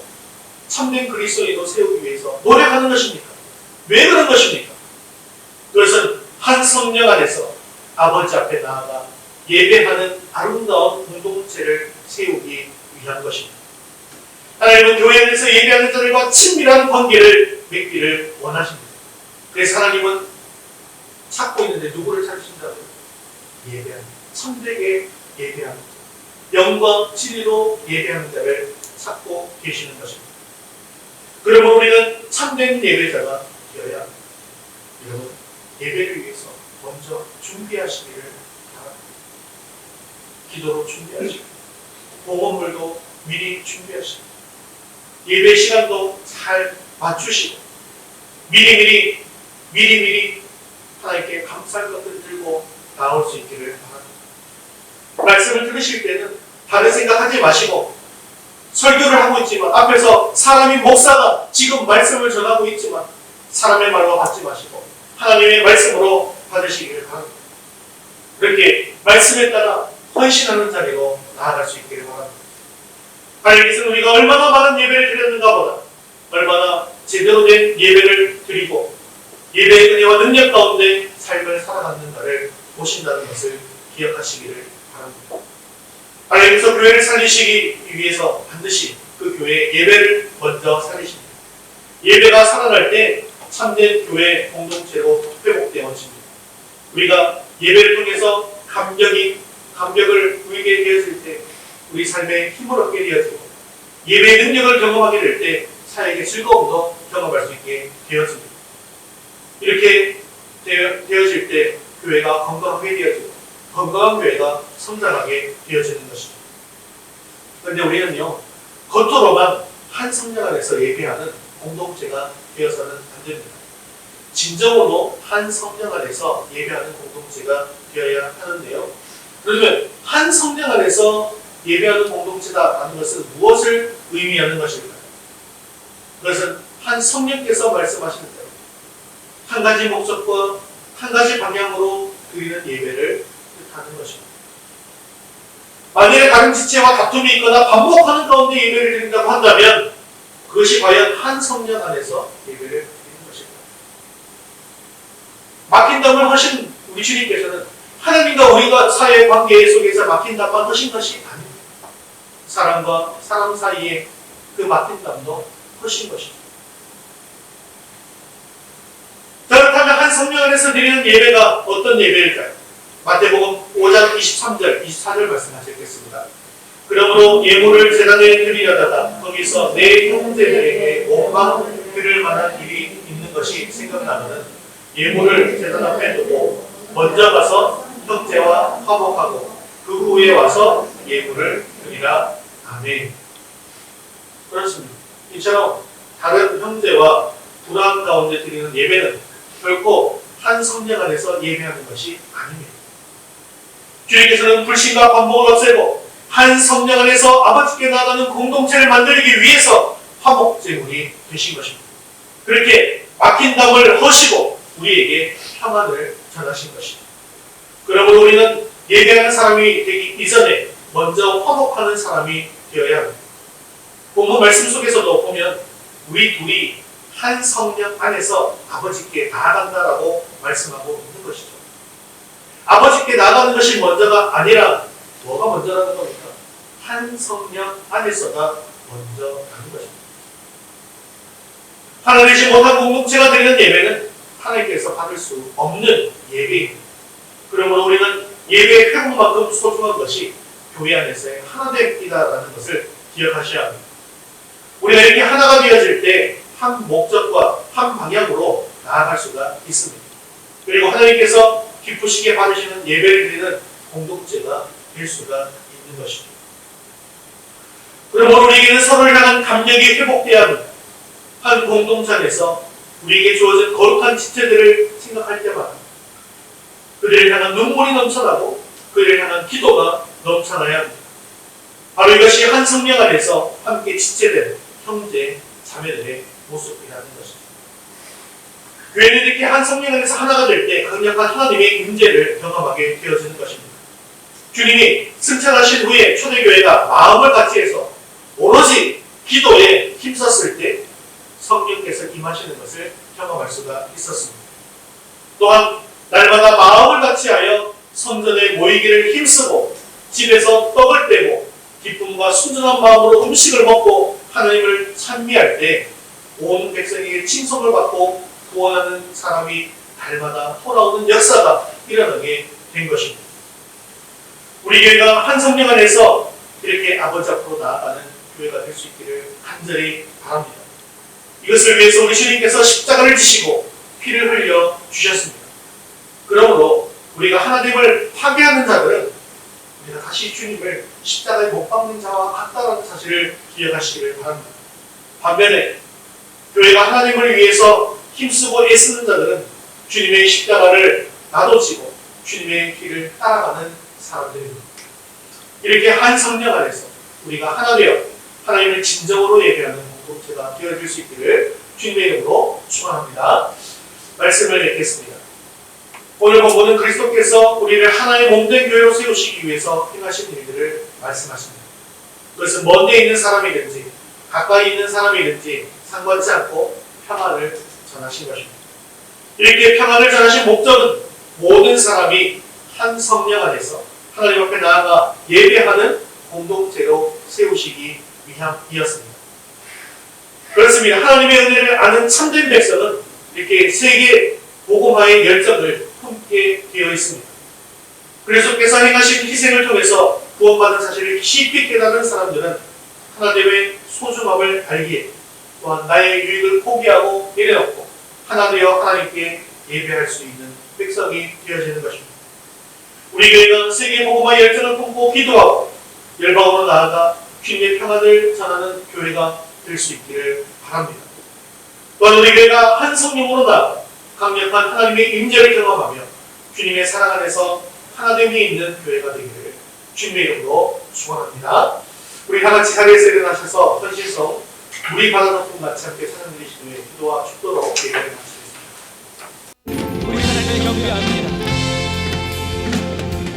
참된 그리스도인으로 세우기 위해서 노력하는 것입니까? 왜 그런 것입니까? 그것은 한 성령 안에서 아버지 앞에 나아가 예배하는 아름다운 공동체를 세우기 위한 것입니다. 하나님은 교회 안에서 예배하는 자들과 친밀한 관계를 맺기를 원하십니다. 그래서 하나님은 찾고 있는데 누구를 찾으신다고요? 예배하는, 참되게 예배하는 자, 영과 진리로 예배하는 자를 찾고 계시는 것입니다. 그러면 우리는 참된 예배자가 되어야 합니다. 여러분, 예배를 위해서 먼저 준비하시기를 바랍니다. 기도로 준비하시고 봉헌물도 미리 준비하시고 예배 시간도 잘 맞추시고 미리미리 하나님께 감사할 것들을 들고 나올 수 있기를 바랍니다. 말씀을 들으실 때는 다른 생각하지 마시고 설교를 하고 있지만 앞에서 사람이 목사가 지금 말씀을 전하고 있지만 사람의 말로 받지 마시고 하나님의 말씀으로 받으시기를 바랍니다. 그렇게 말씀에 따라 헌신하는 자리로 나아갈 수 있기를 바랍니다. 하나님께서는 우리가 얼마나 많은 예배를 드렸는가 보다 얼마나 제대로 된 예배를 드리고 예배의 은혜와 능력 가운데 삶을 살아갔는가를 보신다는 것을 기억하시기를 바랍니다. 하나님께서 교회를 살리시기 위해서 반드시 그 교회의 예배를 먼저 살리십니다. 예배가 살아날 때 참된 교회 공동체로 회복되어집니다. 우리가 예배를 통해서 감격을 누리게 되었을 때 우리 삶에 힘을 얻게 되어지고 예배의 능력을 경험하게 될 때 사역의 즐거움도 경험할 수 있게 되어집니다. 이렇게 되어질 때 교회가 건강하게 되어지고 건강한 교회가 성장하게 되어지는 것입니다. 그런데 우리는요, 겉으로만 한 성령 안에서 예배하는 공동체가 되어서는 안 됩니다. 진정으로 한 성령 안에서 예배하는 공동체가 되어야 하는데요. 그러면 한 성령 안에서 예배하는 공동체다라는 것은 무엇을 의미하는 것일까요? 그것은 한 성령께서 말씀하시는 대로 한 가지 목적과 한 가지 방향으로 드리는 예배를 뜻합니다. 하는 것입니다. 만약에 다른 지체와 다툼이 있거나 반복하는 가운데 예배를 드린다고 한다면 그것이 과연 한 성령 안에서 예배를 드리는 것입니다. 막힌담을 하신 우리 주님께서는 하나님과 우리가 사회 관계 속에서 막힌담만 하신 것이 아닙니다. 사람과 사람 사이에 그 막힌담도 하신 것입니다. 그렇다면 한 성령 안에서 드리는 예배가 어떤 예배일까요? 마태복음 5장 23절, 24절 말씀하셨겠습니다. 그러므로 예물을 제단에 드리려다가 거기서 내 형제들에게 원망 들을 만한 일이 있는 것이 생각나면 예물을 제단 앞에 두고 먼저 가서 형제와 화목하고 그 후에 와서 예물을 드리라. 아멘. 그렇습니다. 이처럼 다른 형제와 불안 가운데 드리는 예배는 결코 한 성령 안에서 예배하는 것이 아닙니다. 주님께서는 불신과 반복을 없애고 한 성령 안에서 아버지께 나아가는 공동체를 만들기 위해서 화목제물이 되신 것입니다. 그렇게 막힌 담을 허시고 우리에게 평안을 전하신 것입니다. 그러므로 우리는 예배하는 사람이 되기 이전에 먼저 화목하는 사람이 되어야 합니다. 본문 말씀 속에서도 보면 우리 둘이 한 성령 안에서 아버지께 나아간다라고 말씀하고 있는 것이죠. 아버지께 나아가는 것이 먼저가 아니라 뭐가 먼저라는 겁니까? 한 성령 안에서가 먼저 가는 것입니다. 하나 되지 못한 공동체가 드리는 예배는 하나님께서 받을 수 없는 예배입니다. 그러므로 우리는 예배의 회복만큼 소중한 것이 교회 안에서의 하나됨이다라는 것을 기억하셔야 합니다. 우리가 이렇게 하나가 되어질 때 한 목적과 한 방향으로 나아갈 수가 있습니다. 그리고 하나님께서 기쁘시게 받으시는 예배를 드리는 공동체가 될 수가 있는 것입니다. 그러므로 우리에게는 서로를 향한 감격이 회복되어야 합니다. 한 공동체 안에서 우리에게 주어진 거룩한 지체들을 생각할 때마다 그들을 향한 눈물이 넘쳐나고 그들을 향한 기도가 넘쳐나야 합니다. 바로 이것이 한 성령 안에서 함께 지체된 형제, 자매들의 모습이라는 것입니다. 교회는 이렇게 한 성령 안에서 하나가 될 때 강력한 하나님의 임재를 경험하게 되어지는 것입니다. 주님이 승천하신 후에 초대교회가 마음을 같이 해서 오로지 기도에 힘썼을 때 성령께서 임하시는 것을 경험할 수가 있었습니다. 또한 날마다 마음을 같이 하여 성전에 모이기를 힘쓰고 집에서 떡을 떼고 기쁨과 순전한 마음으로 음식을 먹고 하나님을 찬미할 때 온 백성에게 칭송을 받고 구원하는 사람이 날마다 돌아오는 역사가 일어나게 된 것입니다. 우리 교회가 한 성령 안에서 이렇게 아버지 앞으로 나아가는 교회가 될 수 있기를 간절히 바랍니다. 이것을 위해서 우리 주님께서 십자가를 지시고 피를 흘려 주셨습니다. 그러므로 우리가 하나님을 파괴하는 자들은 우리가 다시 주님을 십자가에 못 박는 자와 같다는 사실을 기억하시기를 바랍니다. 반면에 교회가 하나님을 위해서 힘쓰고 애쓰는 자들은 주님의 십자가를 나눠지고 주님의 길을 따라가는 사람들입니다. 이렇게 한 성령 안에서 우리가 하나 되어 하나님을 진정으로 예배하는 공동체가 되어질 수 있기를 주님의 이름으로 축원합니다. 말씀을 읽겠습니다. 오늘 본문은 그리스도께서 우리를 하나의 몸된 교회로 세우시기 위해서 행하신 일들을 말씀하십니다. 그것은 먼데 있는 사람이든지 가까이 있는 사람이든지 상관치 않고 평안을 전하신 것입니다. 이렇게 평안을 전하신 목적은 모든 사람이 한 성령 안에서 하나님 앞에 나아가 예배하는 공동체로 세우시기 위함이었습니다. 그렇습니다. 하나님의 은혜를 아는 참된 백성은 이렇게 세계 복음화의 열정을 품게 되어 있습니다. 그리스도께서 행하신 희생을 통해서 구원받은 사실을 깊이 깨닫는 사람들은 하나님의 소중함을 알기에 또한 나의 유익을 포기하고 내려놓고 하나 되어 하나님께 예배할 수 있는 백성이 되어지는 것입니다. 우리 교회가 세계 복음화 열정을 품고 기도하고 열방으로 나아가 주님의 평안을 전하는 교회가 될 수 있기를 바랍니다. 또한 우리 교회가 한 성령으로 나아가 강력한 하나님의 임재를 경험하며 주님의 사랑 안에서 하나됨이 있는 교회가 되기를 주님의 이름으로 축원합니다. 우리 다같이 자리에서 일어나셔서 헌신성 우리 바다덮음 같이 함께 찬양 드리시되 기도와 축도로 예배를 마치겠습니다. 우리 하나님을 경배합니다.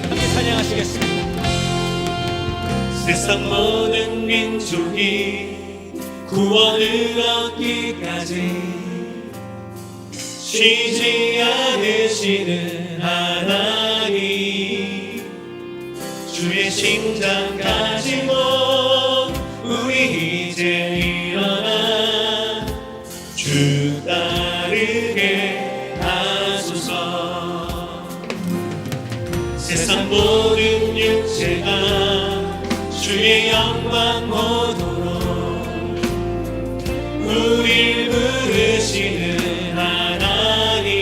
함께 찬양하시겠습니다. 세상 모든 민족이 구원을 얻기까지 쉬지 않으시는 하나님, 주의 심장 가지고 우리 이제 일어나 주 따르게 하소서. 세상 모든 육체가 주의 영광 보도록 우릴 부르시는 하나님,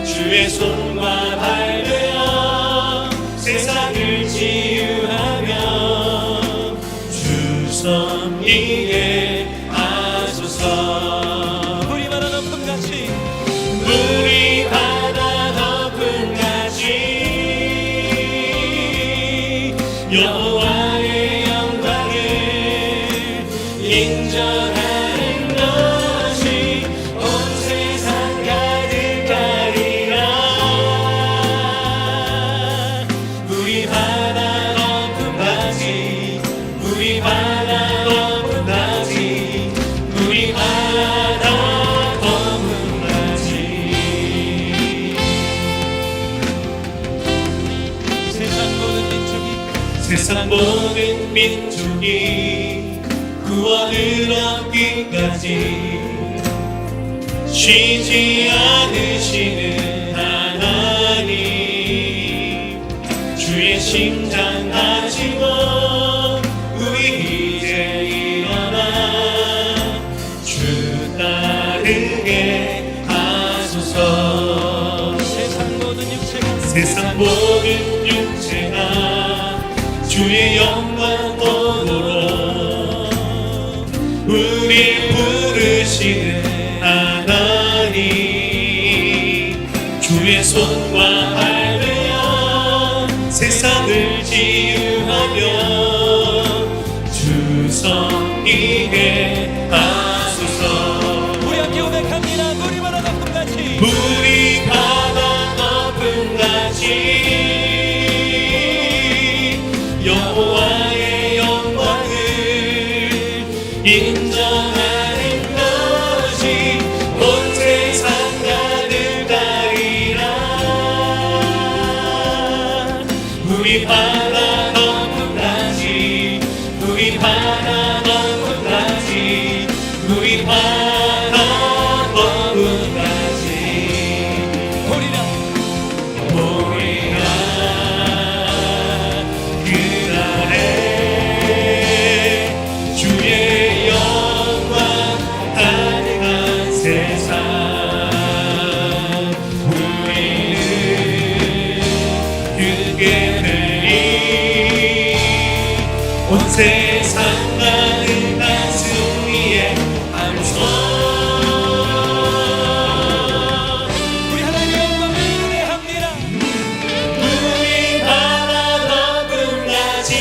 주의 손과 발 되어 세상을 치유하며 주 섬기게 하소서. 우리 바다 덮음 같이, 우리 바다 덮음 같이 여호와의 영광을 인정하는 것이 온 세상 가득하리라. 우리 바다 덮음 같이, 우리 바다 덮음 같이, 우리 바다 덮음 같이. 세상 모든 민족이 구원을 얻기까지 쉬지 않으시는 하나님, 주의 심장 가지고 우리 이제 일어나 주 따르게 하소서. 세상 모든 육체가 주의 영광 보도록 우리 부르시는 하나님, 주의 손과 발 되어 세상을 치유하며 주 섬기게 하소서. 우리 함께 고백합니다. 우리 바다 덮음 같이, 우리 바다 덮음 같이 여호와의 영광을 인정하는 것이 온 세상 가득하리라. 우리 바다 덮음 같이, 우리 바다 덮음 같이, 우리 바다 덮음 같이 보리라 보리라. 주의 영광 가득한 세상, 우리는 그게 되리. 온 세상 가득한 승리의 함성, 우리 하나님의 영광을 노래합니다. 우리 바다 덮음 같이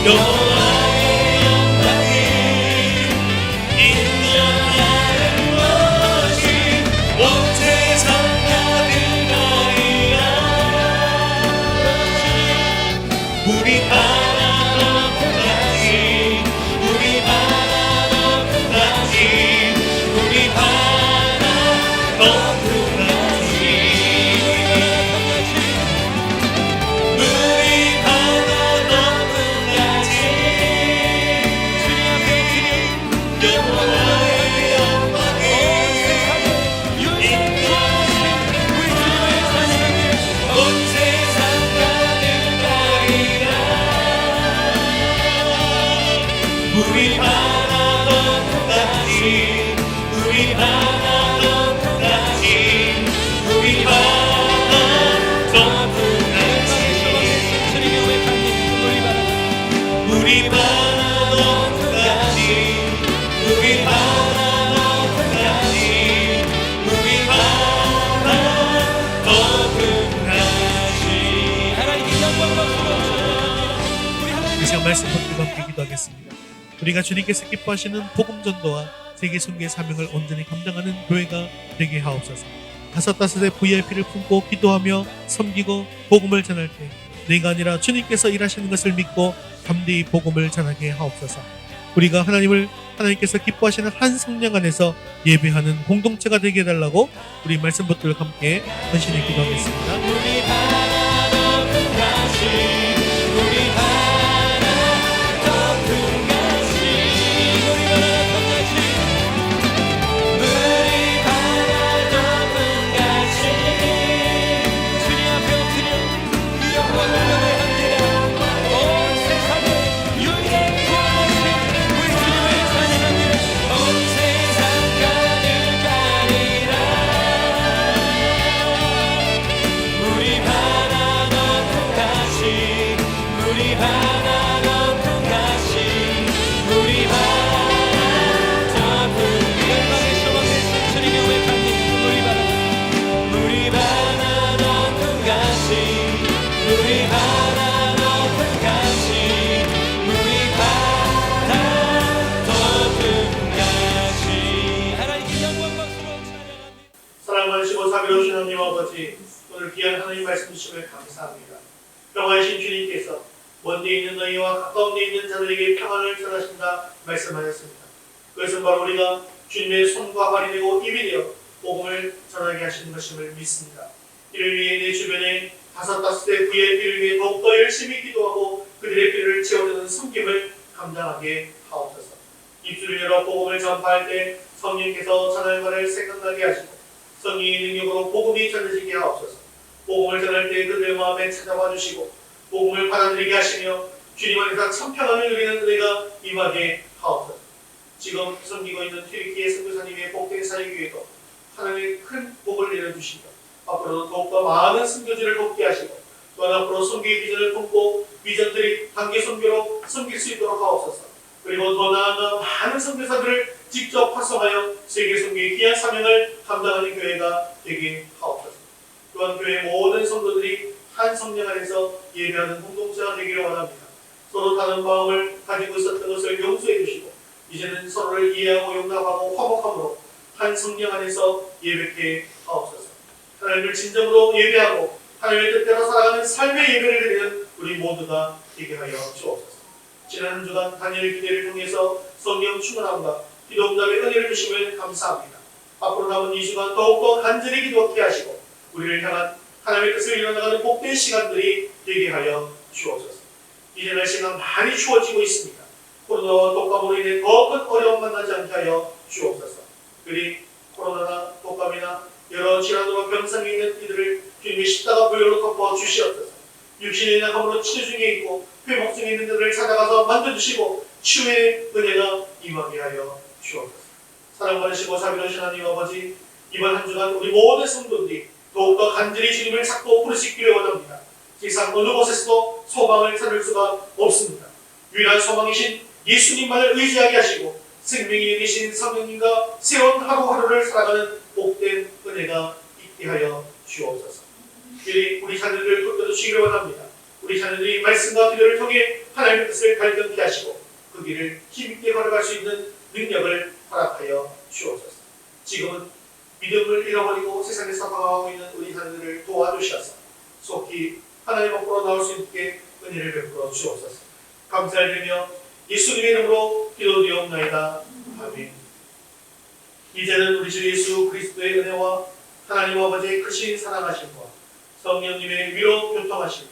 여호와의 영광을 인정하는 것이 온 세상 가득하리라. 우리 바다 덮음 같이, 우리 바다 덮음 같이, 우리 바다 덮음 같이, 우리 바다 덮음 같이 여호와의 영광을 인정하는 온 세상 가득하리라. 우리 바다 덮음 같이, 우리 바다 덮음 같이, 우리 바다 덮음 같이, 우리 바다 덮음 같이, 우리 바다 덮음 같이, 우리 바다 덮음 같이. 하나님께 영광 받으시고 이 시간 말씀 붙들고 함께 기도하겠습니다. 우리가 주님께서 기뻐하시는 복음 전도와 세계 선교의 사명을 온전히 감당하는 교회가 되게 하옵소서. 다섯의 VIP를 품고 기도하며 섬기고 복음을 전할 때 내가 아니라 주님께서 일하시는 것을 믿고 담대히 복음을 전하게 하옵소서. 우리가 하나님께서 기뻐하시는 한 성령 안에서 예배하는 공동체가 되게 해달라고 우리 말씀 붙들고 함께 헌신히 기도하겠습니다. 우리 하나 높은 가시 우리 하나 높은 가시 우리 하나 높은 가시 우리 하나 높은 가시 주님 앞에 엎드려 그 영광을 노래합니다. 온 세상을 유일하게 구원하신 우리 주님을 찬양합니다. 온 세상 가득하리라 우리 하나 높은 가시 우리 하나 높은 가시 우리 하나 높은 열방의 소망에서 주님의 외판님 우리 하나 높은 가시 우리 하나 높은 가시 우리 하나 높은 가시 하나님께 영광 박수로 찬양합니다. 사랑 많으시고 자비로우신 하나님 아버지, 오늘 귀한 하나님 말씀 주심을 감사합니다. 평화이신 주님께서 먼데 있는 너희와 가까운 데 있는 자들에게 평안을 전하신다 말씀하셨습니다. 그것은 바로 우리가 주님의 손과 발이 되고 입이 되어 복음을 전하게 하시는 것임을 믿습니다. 이를 위해 내 주변에 다섯의 VIP를 위해 더욱더 열심히 기도하고 그들의 필요를 채워주는 섬김을 감당하게 하옵소서. 입술을 열어 복음을 전파할 때 성령께서 전할 말을 생각나게 하시고 성령의 능력으로 복음이 전해지게 하옵소서. 복음을 전할 때 그들의 마음에 찾아와 주시고 복음을 받아들이게 하시며 주님 안에서 참평안을 누리는 은혜가 임하게 하옵소서. 지금 섬기고 있는 튀르키예 선교사님의 복된 사역위에도 하나님의 큰 복을 내려주시며 앞으로도 더욱더 많은 선교지를 돕게 하시고 또한 앞으로 선교의 비전을 품고 비전들이 단계 선교로 섬길 수 있도록 하옵소서. 그리고 더 나아가 많은 선교사들을 직접 파송하여 세계 선교의 귀한 사명을 감당하는 교회가 되게 하옵소서. 또한 교회 모든 성도들이 한 성령 안에서 예배하는 공동체가 되기를 원합니다. 서로 다른 마음을 가지고 있었던 것을 용서해 주시고 이제는 서로를 이해하고 용납하고 화목함으로 한 성령 안에서 예배케 하옵소서. 하나님을 진정으로 예배하고 하나님의 뜻대로 살아가는 삶의 예배를 드리는 우리 모두가 되게 하여 주옵소서. 지난 한 주간 다니엘 기대를 통해서 성령 충만함과 기도 응답의 은혜를 주심을 감사합니다. 앞으로 남은 2주간 더욱더 간절히 기도하게 하시고 우리를 향한 하나님의 뜻을 이뤄나가는 복된 시간들이 되게 하여 주옵소서. 이제 날씨가 많이 추워지고 있습니다. 코로나와 독감으로 인해 더 큰 어려움 만나지 않게 하여 주옵소서. 그리 코로나나 독감이나 여러 질환으로 병상에 있는 이들을 주님의 십자가 보혈로 덮어 주시옵소서. 육신의 약함으로 치료 중에 있고 회복 중에 있는 자들을 찾아가서 만져주시고 치유의 은혜가 임하게 하여 주옵소서. 사랑 받으시고 자비로우신 하나님 아버지, 이번 한 주간 우리 모든 성도들이 더욱더 간절히 주님을 찾고 부르시기를 원합니다. 세상 어느 곳에서도 소망을 찾을 수가 없습니다. 유일한 소망이신 예수님만을 의지하게 하시고 생명이 되신 성령님과 새로운 하루하루를 살아가는 복된 은혜가 있게 하여 주옵소서. 우리 자녀들을 붙들어 주시기를 원합니다. 우리 자녀들이 말씀과 기도를 통해 하나님의 뜻을 발견케 하시고 그 길을 힘있게 걸어갈 수 있는 능력을 허락하여 주옵소서. 지금은 믿음을 잃어버리고 세상에서 방황하고 있는 우리 자녀들을 도와주셔서 속히 하나님 앞으로 나올 수 있게 은혜를 베풀어 주옵소서. 감사드리며 예수님의 이름으로 기도드리옵나이다. 아멘. 이제는 우리 주 예수 그리스도의 은혜와 하나님 아버지의 크신 사랑하심과 성령님의 위로 교통하심,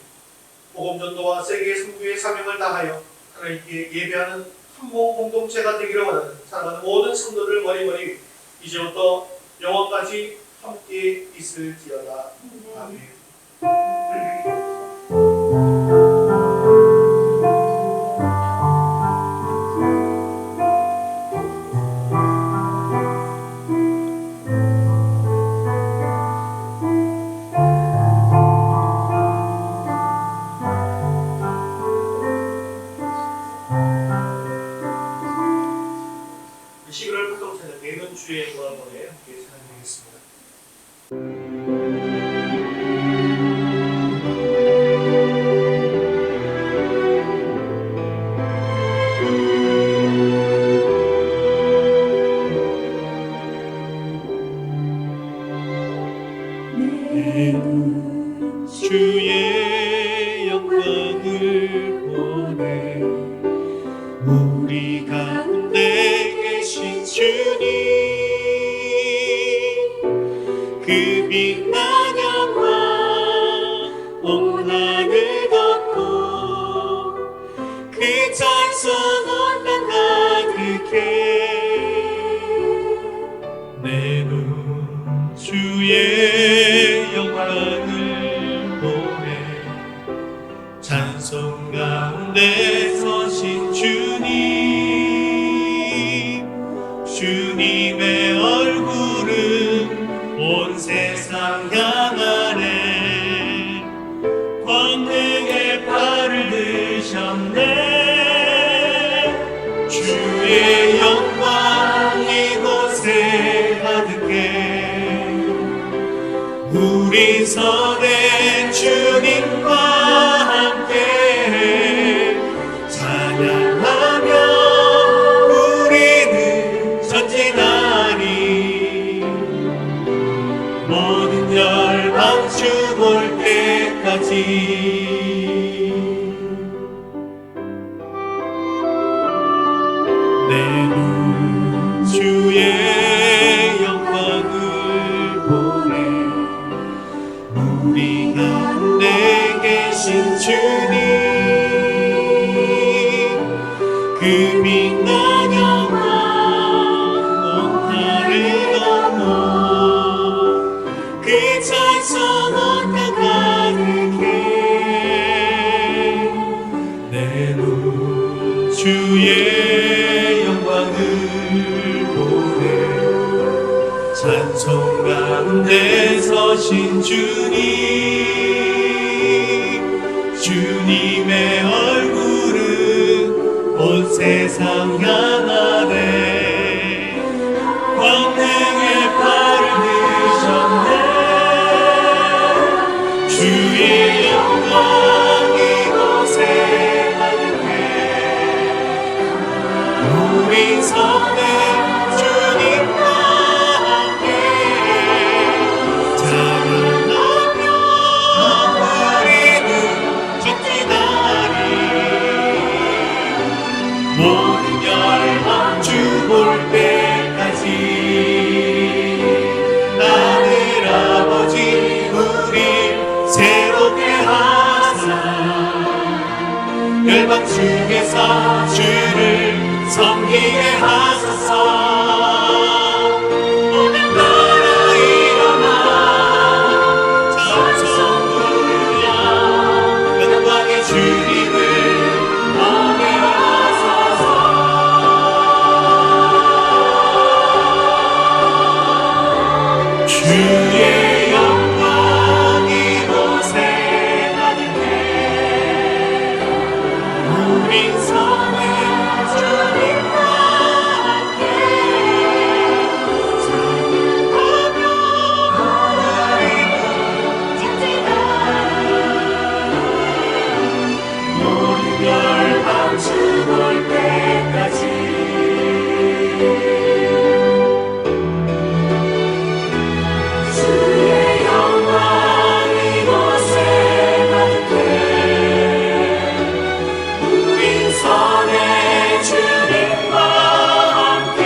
복음 전도와 세계 선교의 사명을 다하여 하나님께 예배하는 한몸 공동체가 되기를 원하는 사랑하는 모든 성도들 머리머리 이제부터 영원까지 함께 있을지어다. 아멘. 주의 영광을 함께 찬양하겠습니다. 보내 우리 가운데 계신 주님 그 빛난 영광 온 하늘 덮고 그 찬송 온 땅 가득해 내 눈 주의 영광을 보내 찬송 가운데 서신 주님 주님의 얼굴은 온 세상 향하네 권능의 팔을 드셨네 주의 영광 이곳에 가득해 우리 선의 주님과 함께 찬양하며 우리는 전진하리 모든 열방 주 볼 때까지 내 눈 주의 영광을 보내 우리 가운데 계신 주님 그 빛난 영광 온 하늘 넘어 그 찬송 온 땅 가득해 내 눈 주의 영광을 보내 찬송 가운데 서신 주님 주님의 얼굴은 온 세상 향하네 권능의 팔을 드셨네 주의 영광 이곳에 가득해 우리 선의 주님과 함께 찬양하며 우리는 전진하리 모든 열방 주 볼 때까지 하늘 아버지 우리 새롭게 하사 열방 중에서 주를 섬기게 하소서 모든 나라 일어나 찬송 부르며 영광의 주님을 보게 하소서 주의 영광 이곳에 가득해 우리 손에 주님과 함께 찬양하며 우리는 전진하리 모든 열방 주 볼 때까지 주의 영광 이곳에 가득해 우린 선의 주님과 함께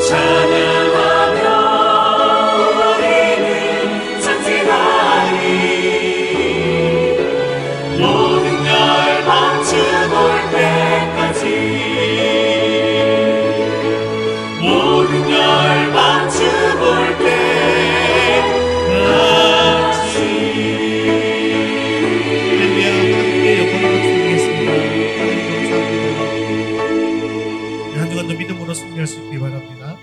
찬양하며 우리는 전진하리 모든 열방 주 볼 때까지 모든 열방 주 볼 때까지 할렐루야 함께 영광으로 드리겠습니다 하나님 감사합니다 한 주간도 믿음으로 승리할 수 있길 바랍니다.